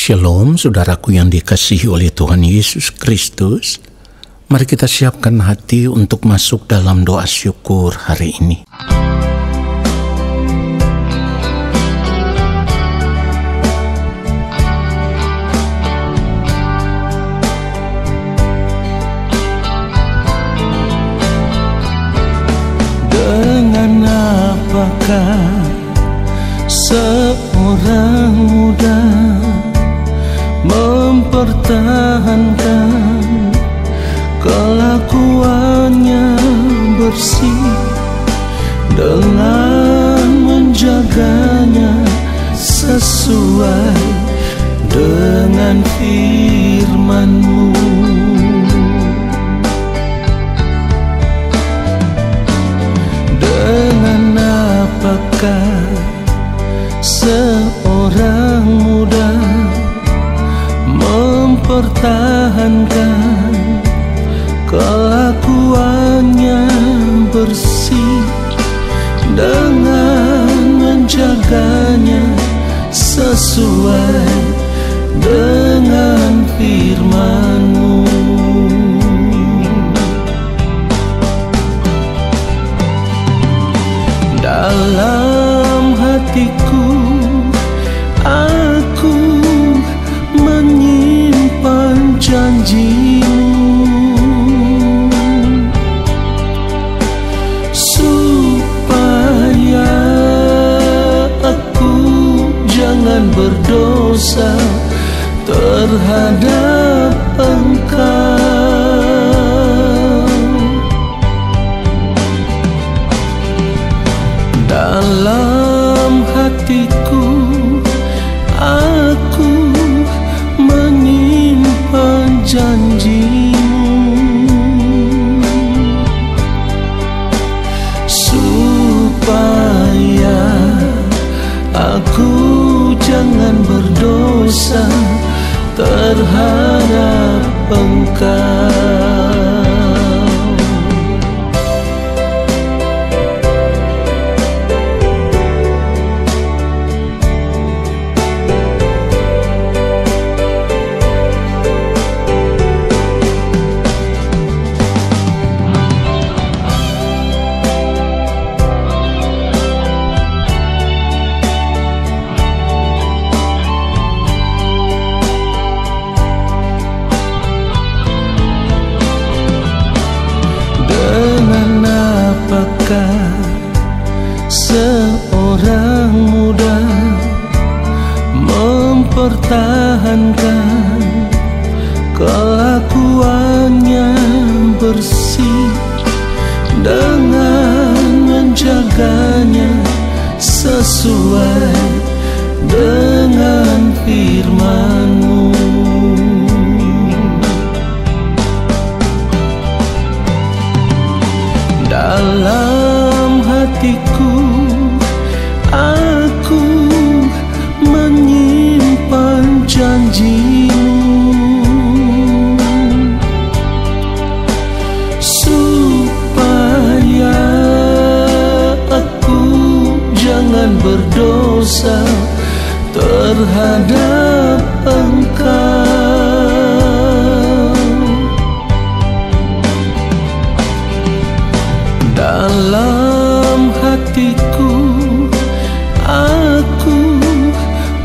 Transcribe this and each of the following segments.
Shalom, saudaraku yang dikasihi oleh Tuhan Yesus Kristus. Mari kita siapkan hati untuk masuk dalam doa syukur hari ini. Dengan apakah seorang muda mempertahankan kelakuannya bersih dengan menjaganya sesuai dengan firman-Mu. Dengan apakah seorang muda mempertahankan kelakuannya bersih dengan menjaganya sesuai dengan firman-Mu. Dalam hatiku aku menyimpan janji-Mu, supaya aku jangan berdosa terhadap Engkau. Dalam hatiku aku menyimpan janji-Mu, supaya aku jangan berdosa terhadap Engkau. Apakah seorang muda mempertahankan kelakuannya bersih dengan menjaganya sesuai dengan firman-Mu. Dalam hatiku aku menyimpan janji-Mu, supaya aku jangan berdosa terhadap Engkau. Dalam hatiku aku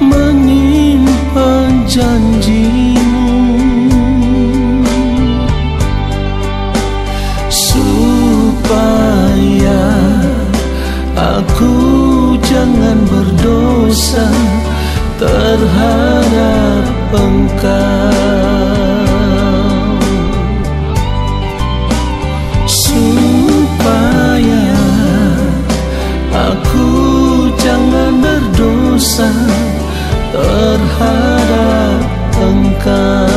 menyimpan janji-Mu, supaya aku jangan berdosa terhadap Engkau. Supaya aku jangan berdosa terhadap Engkau.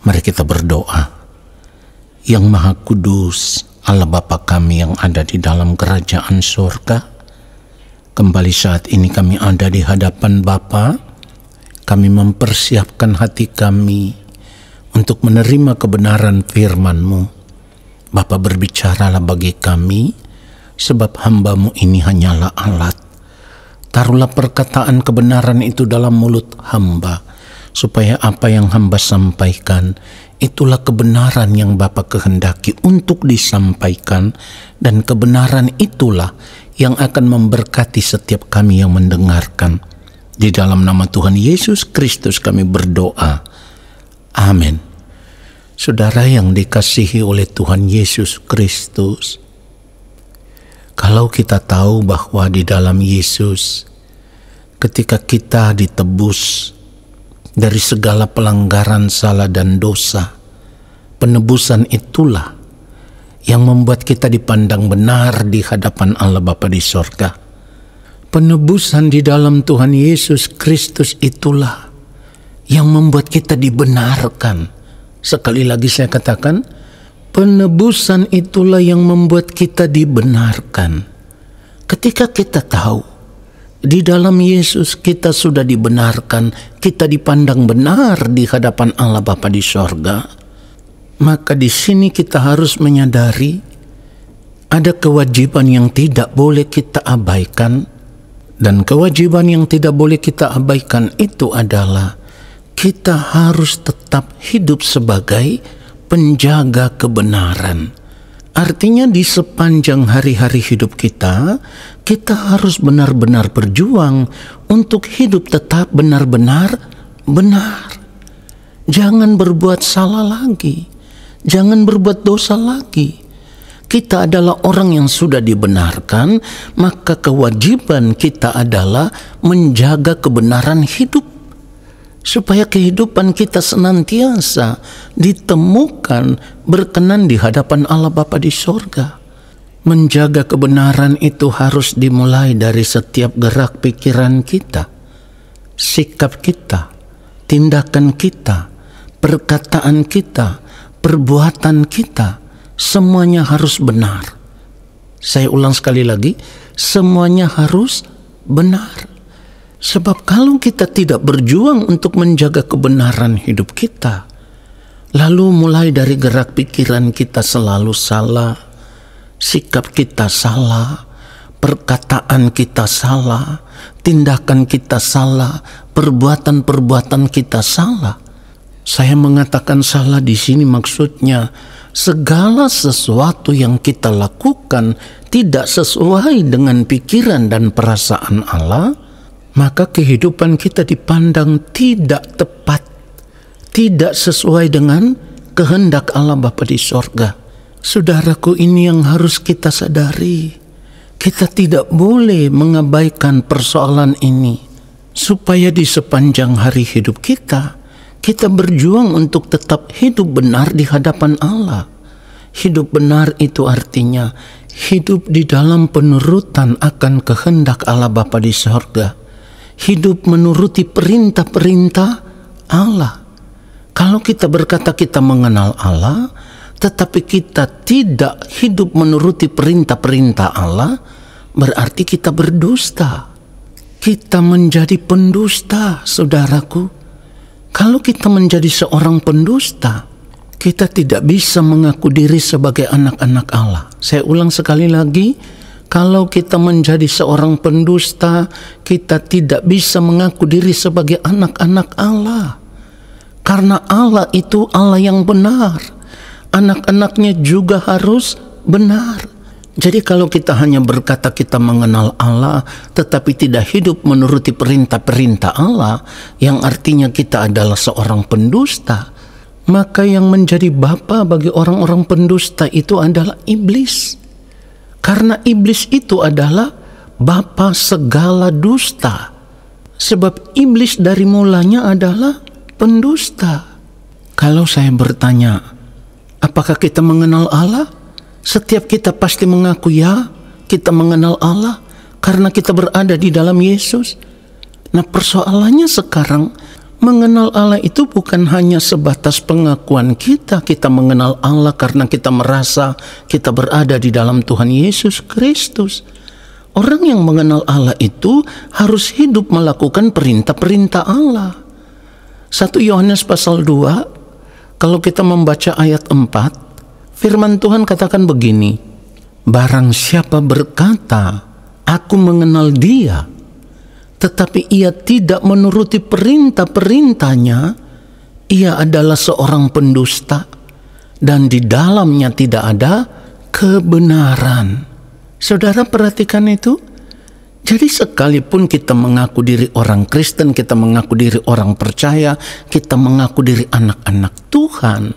Mari kita berdoa. Yang Maha Kudus, Allah Bapa kami yang ada di dalam kerajaan surga, kembali saat ini kami ada di hadapan Bapa. kami mempersiapkan hati kami untuk menerima kebenaran firman-Mu. Bapa, berbicaralah bagi kami, sebab hamba-Mu ini hanyalah alat. Taruhlah perkataan kebenaran itu dalam mulut hamba, supaya apa yang hamba sampaikan, itulah kebenaran yang Bapa kehendaki untuk disampaikan, dan kebenaran itulah yang akan memberkati setiap kami yang mendengarkan. Di dalam nama Tuhan Yesus Kristus kami berdoa. Amin. Saudara yang dikasihi oleh Tuhan Yesus Kristus, kalau kita tahu bahwa di dalam Yesus, ketika kita ditebus dari segala pelanggaran, salah dan dosa, penebusan itulah yang membuat kita dipandang benar di hadapan Allah Bapa di sorga. Penebusan di dalam Tuhan Yesus Kristus itulah yang membuat kita dibenarkan. Sekali lagi saya katakan, penebusan itulah yang membuat kita dibenarkan. Ketika kita tahu di dalam Yesus kita sudah dibenarkan, kita dipandang benar di hadapan Allah Bapa di sorga, maka di sini kita harus menyadari ada kewajiban yang tidak boleh kita abaikan. Dan kewajiban yang tidak boleh kita abaikan itu adalah kita harus tetap hidup sebagai penjaga kebenaran. Artinya di sepanjang hari-hari hidup kita, kita harus benar-benar berjuang untuk hidup tetap benar-benar benar. Jangan berbuat salah lagi. Jangan berbuat dosa lagi. Kita adalah orang yang sudah dibenarkan, maka kewajiban kita adalah menjaga kebenaran hidup, supaya kehidupan kita senantiasa ditemukan berkenan di hadapan Allah Bapa di sorga. Menjaga kebenaran itu harus dimulai dari setiap gerak pikiran kita, sikap kita, tindakan kita, perkataan kita, perbuatan kita. Semuanya harus benar. Saya ulang sekali lagi, semuanya harus benar. Sebab kalau kita tidak berjuang untuk menjaga kebenaran hidup kita, lalu mulai dari gerak pikiran kita selalu salah, sikap kita salah, perkataan kita salah, tindakan kita salah, perbuatan-perbuatan kita salah. Saya mengatakan salah di sini maksudnya segala sesuatu yang kita lakukan tidak sesuai dengan pikiran dan perasaan Allah, maka kehidupan kita dipandang tidak tepat, tidak sesuai dengan kehendak Allah Bapa di sorga. Saudaraku, ini yang harus kita sadari. Kita tidak boleh mengabaikan persoalan ini, supaya di sepanjang hari hidup kita berjuang untuk tetap hidup benar di hadapan Allah. Hidup benar itu artinya hidup di dalam penurutan akan kehendak Allah Bapa di sorga. Hidup menuruti perintah-perintah Allah. Kalau kita berkata kita mengenal Allah, tetapi kita tidak hidup menuruti perintah-perintah Allah, berarti kita berdusta. Kita menjadi pendusta, saudaraku. Kalau kita menjadi seorang pendusta, kita tidak bisa mengaku diri sebagai anak-anak Allah. Saya ulang sekali lagi, kalau kita menjadi seorang pendusta, kita tidak bisa mengaku diri sebagai anak-anak Allah. Karena Allah itu Allah yang benar. Anak-anaknya juga harus benar. Jadi kalau kita hanya berkata kita mengenal Allah, tetapi tidak hidup menuruti perintah-perintah Allah, yang artinya kita adalah seorang pendusta, maka yang menjadi bapa bagi orang-orang pendusta itu adalah iblis. Karena iblis itu adalah bapa segala dusta. Sebab iblis dari mulanya adalah pendusta. Kalau saya bertanya, apakah kita mengenal Allah? Setiap kita pasti mengaku ya, kita mengenal Allah karena kita berada di dalam Yesus. Nah, persoalannya sekarang, mengenal Allah itu bukan hanya sebatas pengakuan kita mengenal Allah karena kita merasa kita berada di dalam Tuhan Yesus Kristus. Orang yang mengenal Allah itu harus hidup melakukan perintah-perintah Allah. 1 Yohanes pasal 2, kalau kita membaca ayat 4, firman Tuhan katakan begini, barang siapa berkata, aku mengenal dia, tetapi ia tidak menuruti perintah-perintahnya, ia adalah seorang pendusta, dan di dalamnya tidak ada kebenaran. Saudara perhatikan itu. Jadi sekalipun kita mengaku diri orang Kristen, kita mengaku diri orang percaya, kita mengaku diri anak-anak Tuhan,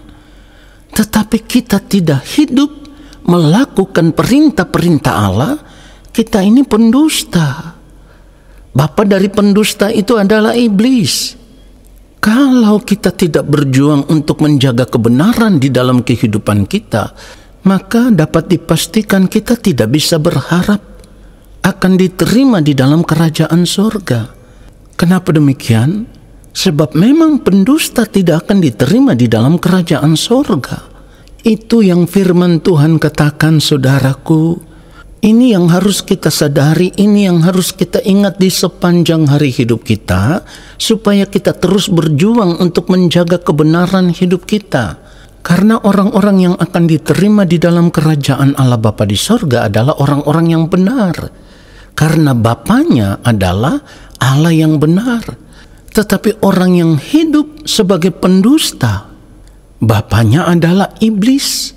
tetapi kita tidak hidup melakukan perintah-perintah Allah, kita ini pendusta. Bapa dari pendusta itu adalah iblis. Kalau kita tidak berjuang untuk menjaga kebenaran di dalam kehidupan kita, maka dapat dipastikan kita tidak bisa berharap akan diterima di dalam kerajaan surga. Kenapa demikian? Sebab memang pendusta tidak akan diterima di dalam kerajaan surga. Itu yang firman Tuhan katakan, saudaraku. Ini yang harus kita sadari, ini yang harus kita ingat di sepanjang hari hidup kita, supaya kita terus berjuang untuk menjaga kebenaran hidup kita. Karena orang-orang yang akan diterima di dalam kerajaan Allah Bapa di surga adalah orang-orang yang benar. Karena Bapanya adalah Allah yang benar. Tetapi orang yang hidup sebagai pendusta, Bapanya adalah iblis.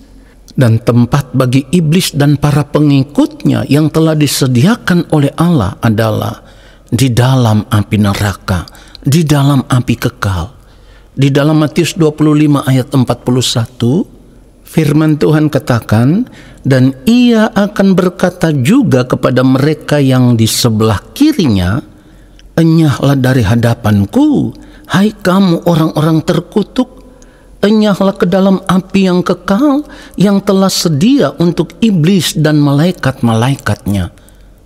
Dan tempat bagi iblis dan para pengikutnya yang telah disediakan oleh Allah adalah di dalam api neraka, di dalam api kekal. Di dalam Matius 25 ayat 41, firman Tuhan katakan, dan ia akan berkata juga kepada mereka yang di sebelah kirinya, enyahlah dari hadapanku, hai kamu orang-orang terkutuk, enyahlah ke dalam api yang kekal yang telah sedia untuk iblis dan malaikat-malaikatnya.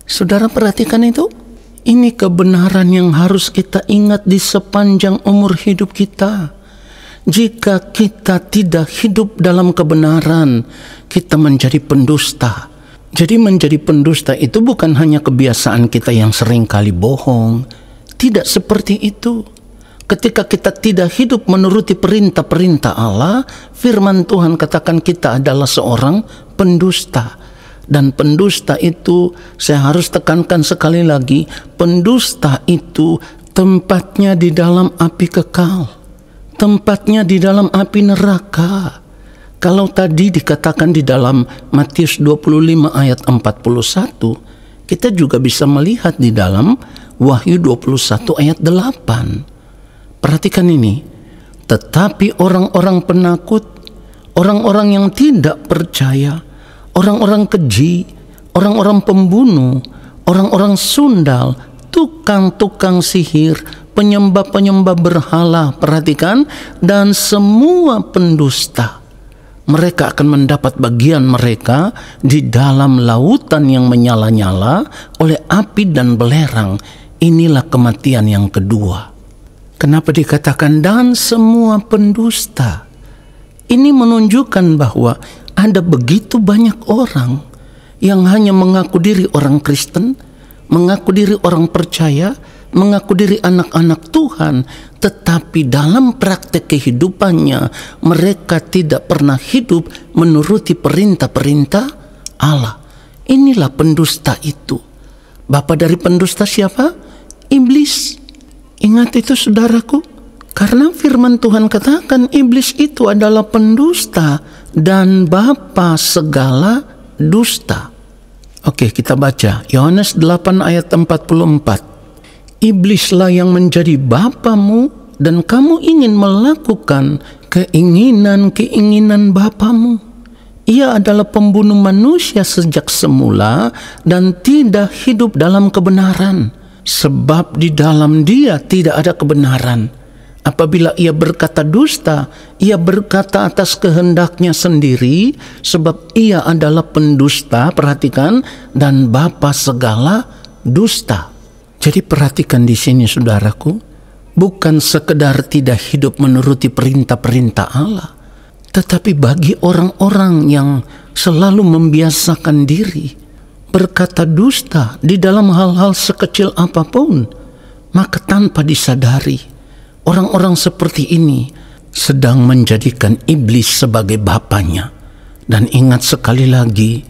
Saudara perhatikan itu. Ini kebenaran yang harus kita ingat di sepanjang umur hidup kita. Jika kita tidak hidup dalam kebenaran, kita menjadi pendusta. Jadi menjadi pendusta itu bukan hanya kebiasaan kita yang sering kali bohong. Tidak seperti itu. Ketika kita tidak hidup menuruti perintah-perintah Allah, firman Tuhan katakan kita adalah seorang pendusta. Dan pendusta itu, saya harus tekankan sekali lagi, pendusta itu tempatnya di dalam api kekal. Tempatnya di dalam api neraka. Kalau tadi dikatakan di dalam Matius 25 ayat 41, kita juga bisa melihat di dalam Wahyu 21 ayat 8. Perhatikan ini. Tetapi orang-orang penakut, orang-orang yang tidak percaya, orang-orang keji, orang-orang pembunuh, orang-orang sundal, tukang-tukang sihir, penyembah-penyembah berhala, perhatikan, dan semua pendusta, mereka akan mendapat bagian mereka di dalam lautan yang menyala-nyala oleh api dan belerang. Inilah kematian yang kedua. Kenapa dikatakan dan semua pendusta? Ini menunjukkan bahwa ada begitu banyak orang yang hanya mengaku diri orang Kristen, mengaku diri orang percaya, mengaku diri anak-anak Tuhan, tetapi dalam praktek kehidupannya mereka tidak pernah hidup menuruti perintah-perintah Allah. Inilah pendusta itu. Bapa dari pendusta siapa? Iblis. Ingat itu saudaraku, karena firman Tuhan katakan iblis itu adalah pendusta dan bapa segala dusta. Oke, kita baca Yohanes 8 ayat 44. Iblislah yang menjadi bapamu dan kamu ingin melakukan keinginan-keinginan bapamu. Ia adalah pembunuh manusia sejak semula dan tidak hidup dalam kebenaran. Sebab di dalam dia tidak ada kebenaran. Apabila ia berkata dusta, ia berkata atas kehendaknya sendiri, sebab ia adalah pendusta, perhatikan, dan bapa segala dusta. Jadi perhatikan di sini saudaraku, bukan sekedar tidak hidup menuruti perintah-perintah Allah, tetapi bagi orang-orang yang selalu membiasakan diri berkata dusta di dalam hal-hal sekecil apapun, maka tanpa disadari Orang-orang seperti ini sedang menjadikan iblis sebagai bapaknya. Dan ingat sekali lagi,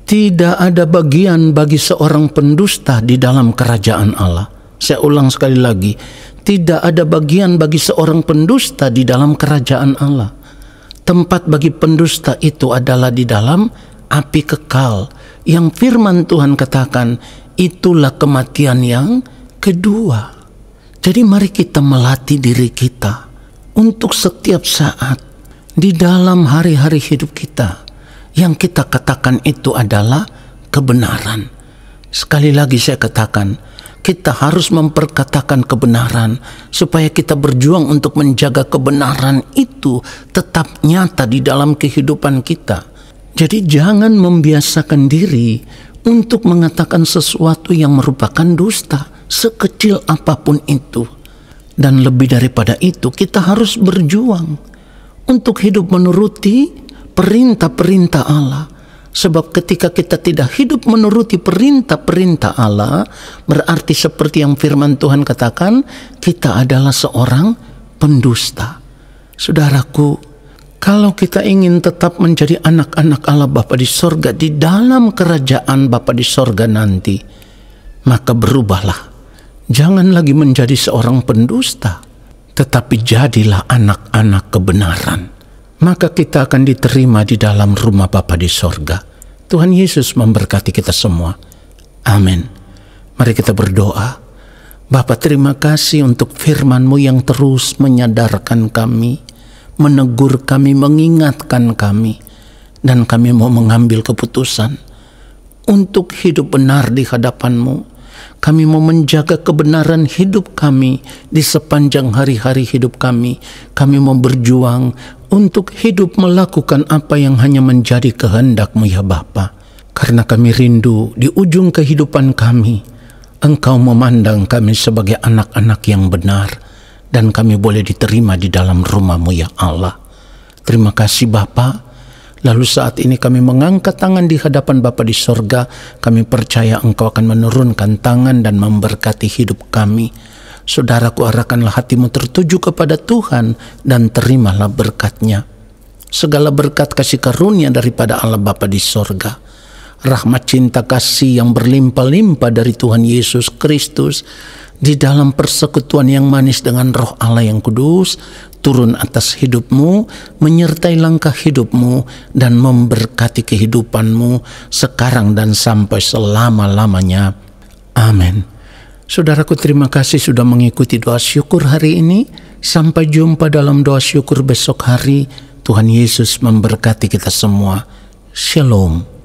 tidak ada bagian bagi seorang pendusta di dalam kerajaan Allah. Saya ulang sekali lagi, tidak ada bagian bagi seorang pendusta di dalam kerajaan Allah. Tempat bagi pendusta itu adalah di dalam api kekal, yang firman Tuhan katakan, itulah kematian yang kedua. Jadi mari kita melatih diri kita untuk setiap saat di dalam hari-hari hidup kita, yang kita katakan itu adalah kebenaran. Sekali lagi saya katakan, kita harus memperkatakan kebenaran supaya kita berjuang untuk menjaga kebenaran itu tetap nyata di dalam kehidupan kita. Jadi jangan membiasakan diri untuk mengatakan sesuatu yang merupakan dusta, sekecil apapun itu. Dan lebih daripada itu, kita harus berjuang untuk hidup menuruti perintah-perintah Allah. Sebab ketika kita tidak hidup menuruti perintah-perintah Allah, berarti seperti yang firman Tuhan katakan, kita adalah seorang pendusta. Saudaraku, kalau kita ingin tetap menjadi anak-anak Allah Bapa di sorga, di dalam kerajaan Bapa di sorga nanti, maka berubahlah. Jangan lagi menjadi seorang pendusta, tetapi jadilah anak-anak kebenaran. Maka kita akan diterima di dalam rumah Bapa di sorga. Tuhan Yesus memberkati kita semua. Amin. Mari kita berdoa. Bapa, terima kasih untuk firman-Mu yang terus menyadarkan kami, menegur kami, mengingatkan kami. Dan kami mau mengambil keputusan untuk hidup benar di hadapan-Mu. Kami mau menjaga kebenaran hidup kami di sepanjang hari-hari hidup kami. Kami mau berjuang untuk hidup melakukan apa yang hanya menjadi kehendak-Mu ya Bapa. Karena kami rindu di ujung kehidupan kami, Engkau memandang kami sebagai anak-anak yang benar. Dan kami boleh diterima di dalam rumah-Mu ya Allah. Terima kasih Bapa. Lalu saat ini kami mengangkat tangan di hadapan Bapa di sorga. Kami percaya Engkau akan menurunkan tangan dan memberkati hidup kami. Saudaraku, arahkanlah hatimu tertuju kepada Tuhan dan terimalah berkat-Nya. Segala berkat kasih karunia daripada Allah Bapa di sorga, rahmat cinta kasih yang berlimpah-limpah dari Tuhan Yesus Kristus, di dalam persekutuan yang manis dengan Roh Allah yang kudus, turun atas hidupmu, menyertai langkah hidupmu, dan memberkati kehidupanmu sekarang dan sampai selama-lamanya. Amin. Saudaraku, terima kasih sudah mengikuti doa syukur hari ini. Sampai jumpa dalam doa syukur besok hari. Tuhan Yesus memberkati kita semua. Shalom.